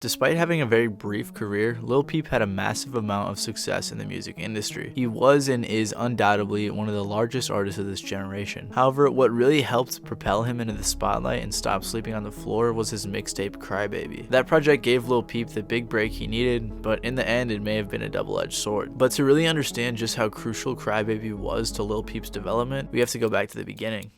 Despite having a very brief career, Lil Peep had a massive amount of success in the music industry. He was and is undoubtedly one of the largest artists of this generation. However, what really helped propel him into the spotlight and stop sleeping on the floor was his mixtape Crybaby. That project gave Lil Peep the big break he needed, but in the end it may have been a double-edged sword. But to really understand just how crucial Crybaby was to Lil Peep's development, we have to go back to the beginning.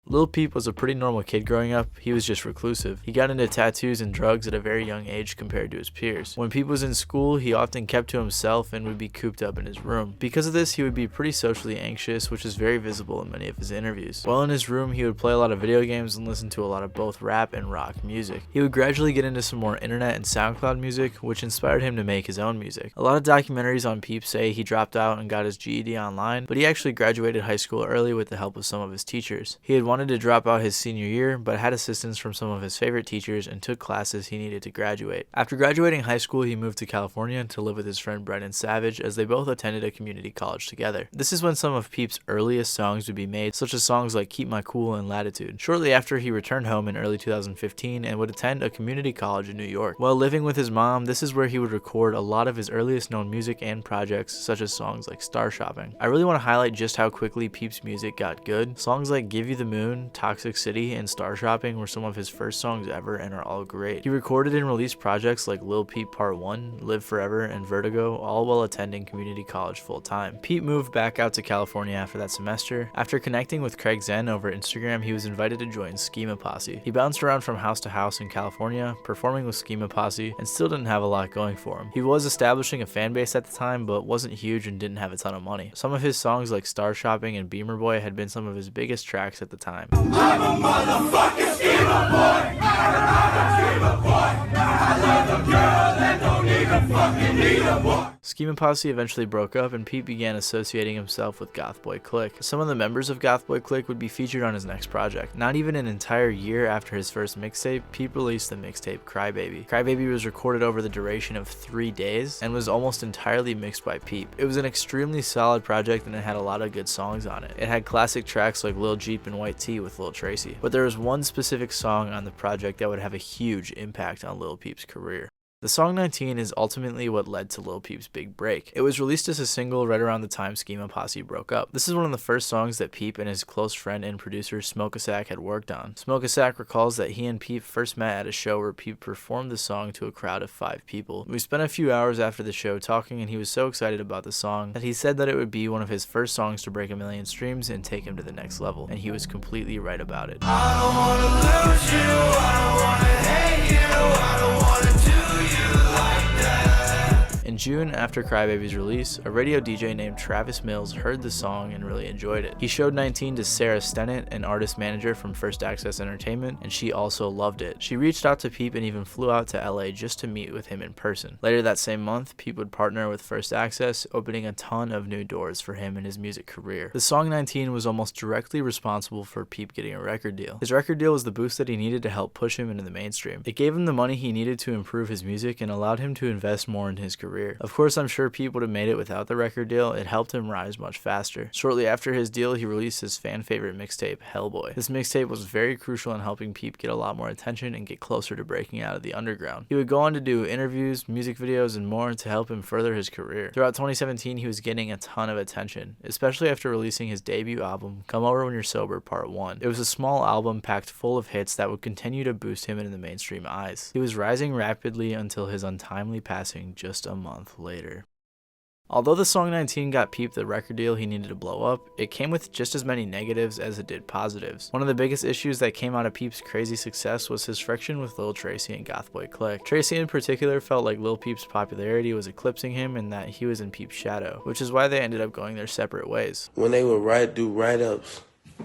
Lil Peep was a pretty normal kid growing up. He was just reclusive. He got into tattoos and drugs at a very young age compared to his peers. When Peep was in school, he often kept to himself and would be cooped up in his room. Because of this, he would be pretty socially anxious, which is very visible in many of his interviews. While in his room, he would play a lot of video games and listen to a lot of both rap and rock music. He would gradually get into some more internet and SoundCloud music, which inspired him to make his own music. A lot of documentaries on Peep say he dropped out and got his GED online, but he actually graduated high school early with the help of some of his teachers. He had wanted to drop out his senior year, but had assistance from some of his favorite teachers and took classes he needed to graduate. After graduating high school, he moved to California to live with his friend Brendan Savage, as they both attended a community college together. This is when some of Peep's earliest songs would be made, such as songs like Keep My Cool and Latitude. Shortly after, he returned home in early 2015 and would attend a community college in New York. While living with his mom, this is where he would record a lot of his earliest known music and projects, such as songs like Star Shopping. I really want to highlight just how quickly Peep's music got good. Songs like Give You the Moon, Toxic City, and Star Shopping were some of his first songs ever and are all great. He recorded and released projects like Lil Peep Part 1, Live Forever, and Vertigo, all while attending community college full time. Peep moved back out to California after that semester. After connecting with Craig Zen over Instagram, he was invited to join Schema Posse. He bounced around from house to house in California, performing with Schema Posse, and still didn't have a lot going for him. He was establishing a fan base at the time, but wasn't huge and didn't have a ton of money. Some of his songs like Star Shopping and Beamer Boy had been some of his biggest tracks at the time. I'm a motherfucking schema boy. I'm a schema boy. I love a girl that don't even fucking need a boy. Schema Posse eventually broke up, and Peep began associating himself with Goth Boi Clique. Some of the members of Goth Boi Clique would be featured on his next project. Not even an entire year after his first mixtape, Peep released the mixtape Crybaby. Crybaby was recorded over the duration of 3 days and was almost entirely mixed by Peep. It was an extremely solid project and it had a lot of good songs on it. It had classic tracks like Lil Jeep and White Tee with Lil Tracy, but there was one specific song on the project that would have a huge impact on Lil Peep's career. The song 19 is ultimately what led to Lil Peep's big break. It was released as a single right around the time Schema Posse broke up. This is one of the first songs that Peep and his close friend and producer Smoke-A-Sack had worked on. Smoke-A-Sack recalls that he and Peep first met at a show where Peep performed the song to a crowd of 5 people. We spent a few hours after the show talking, and he was so excited about the song that he said that it would be one of his first songs to break 1 million streams and take him to the next level, and he was completely right about it. I don't wanna lose you, I don't wanna hate you, I don't wanna do you like that. In June, after Crybaby's release, a radio DJ named Travis Mills heard the song and really enjoyed it. He showed 19 to Sarah Stennett, an artist manager from First Access Entertainment, and she also loved it. She reached out to Peep and even flew out to LA just to meet with him in person. Later that same month, Peep would partner with First Access, opening a ton of new doors for him in his music career. The song 19 was almost directly responsible for Peep getting a record deal. His record deal was the boost that he needed to help push him into the mainstream. It gave him the money he needed to improve his music and allowed him to invest more in his career. Of course, I'm sure Peep would have made it without the record deal. It helped him rise much faster. Shortly after his deal, he released his fan favorite mixtape, Hellboy. This mixtape was very crucial in helping Peep get a lot more attention and get closer to breaking out of the underground. He would go on to do interviews, music videos, and more to help him further his career. Throughout 2017, he was getting a ton of attention, especially after releasing his debut album, Come Over When You're Sober Part 1. It was a small album packed full of hits that would continue to boost him into the mainstream eyes. He was rising rapidly until his untimely passing just a month later. Although the song 19 got Peep the record deal he needed to blow up, it came with just as many negatives as it did positives. One of the biggest issues that came out of Peep's crazy success was his friction with Lil Tracy and Goth Boi Clique. Tracy in particular felt like Lil Peep's popularity was eclipsing him and that he was in Peep's shadow, which is why they ended up going their separate ways. When they would do write-ups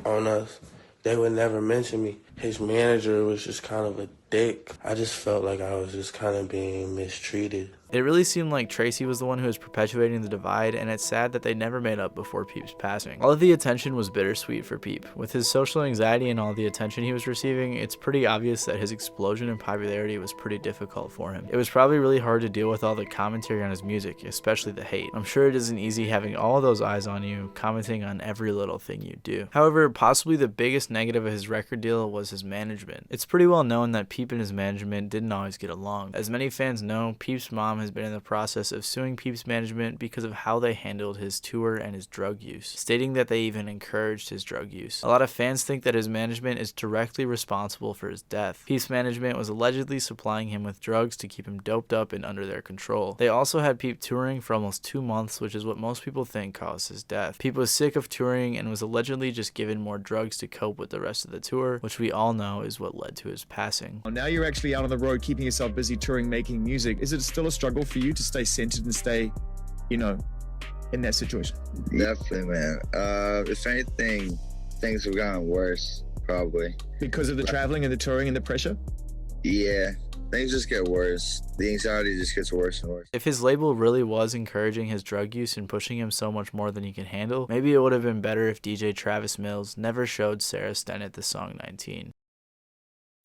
on us, they would never mention me. His manager was just kind of a dick. I just felt like I was just kind of being mistreated. It really seemed like Tracy was the one who was perpetuating the divide, and it's sad that they never made up before Peep's passing. All of the attention was bittersweet for Peep. With his social anxiety and all the attention he was receiving, it's pretty obvious that his explosion in popularity was pretty difficult for him. It was probably really hard to deal with all the commentary on his music, especially the hate. I'm sure it isn't easy having all those eyes on you, commenting on every little thing you do. However, possibly the biggest negative of his record deal was was his management. It's pretty well known that Peep and his management didn't always get along. As many fans know, Peep's mom has been in the process of suing Peep's management because of how they handled his tour and his drug use, stating that they even encouraged his drug use. A lot of fans think that his management is directly responsible for his death. Peep's management was allegedly supplying him with drugs to keep him doped up and under their control. They also had Peep touring for almost 2 months, which is what most people think caused his death. Peep was sick of touring and was allegedly just given more drugs to cope with the rest of the tour, which we all know is what led to his passing. Now you're actually out on the road, keeping yourself busy touring, making music. Is it still a struggle for you to stay centered and stay, you know, in that situation? Definitely, man. If anything, things have gotten worse, probably. Because of the traveling and the touring and the pressure? Yeah, things just get worse. The anxiety just gets worse and worse. If his label really was encouraging his drug use and pushing him so much more than he can handle, maybe it would have been better if DJ Travis Mills never showed Sarah Stennett the song 19.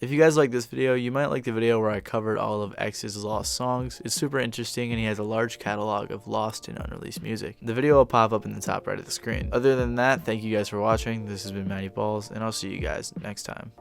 If you guys like this video, you might like the video where I covered all of X's lost songs. It's super interesting and he has a large catalog of lost and unreleased music. The video will pop up in the top right of the screen. Other than that, thank you guys for watching. This has been Matty Balls and I'll see you guys next time.